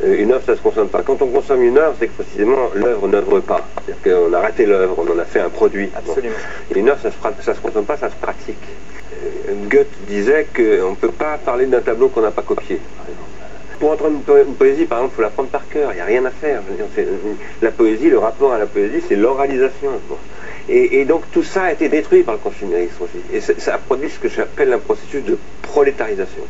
Une œuvre, ça ne se consomme pas. Quand on consomme une œuvre, c'est que précisément l'œuvre n'œuvre pas. C'est-à-dire qu'on a raté l'œuvre, on en a fait un produit. Absolument. Bon. Et une œuvre, ça se consomme pas, ça se pratique. Goethe disait qu'on ne peut pas parler d'un tableau qu'on n'a pas copié, par exemple. Pour entendre une poésie, par exemple, il faut l'apprendre par cœur, il n'y a rien à faire. Je veux dire, la poésie, le rapport à la poésie, c'est l'oralisation. Bon. Et donc tout ça a été détruit par le consumérisme aussi. Et ça a produit ce que j'appelle un processus de prolétarisation.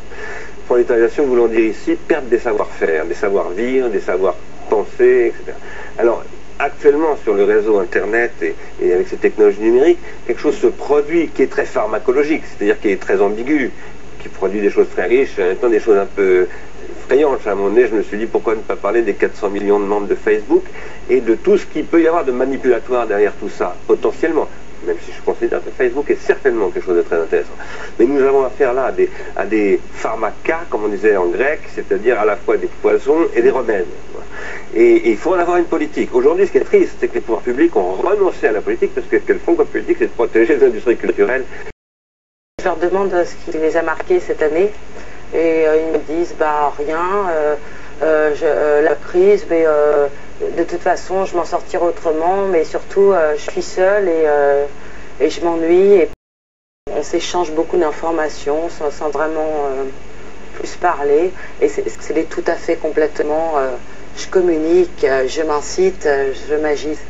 Prolétarisation voulant dire ici perte des savoir-faire, des savoir-vivre, des savoir-penser, etc. Alors, actuellement, sur le réseau Internet et avec ces technologies numériques, quelque chose se produit qui est très pharmacologique, c'est-à-dire qui est très ambigu, qui produit des choses très riches, en même temps des choses un peu effrayantes. À un moment donné, je me suis dit, pourquoi ne pas parler des 400 millions de membres de Facebook et de tout ce qu'il peut y avoir de manipulatoire derrière tout ça, potentiellement. Même si je considère que Facebook est certainement quelque chose de très intéressant. Mais nous avons affaire là à des pharmacas, comme on disait en grec, c'est-à-dire à la fois des poisons et des remèdes. Et il faut en avoir une politique. Aujourd'hui, ce qui est triste, c'est que les pouvoirs publics ont renoncé à la politique, parce que ce qu'elles font comme politique, c'est de protéger les industries culturelles. Je leur demande ce qui les a marqués cette année, et ils me disent, bah rien, la crise, mais de toute façon, je m'en sortirai autrement, mais surtout, je suis seule et je m'ennuie. Et on s'échange beaucoup d'informations sans vraiment plus parler. Et c'est tout à fait complètement, je communique, je m'incite, je m'agite.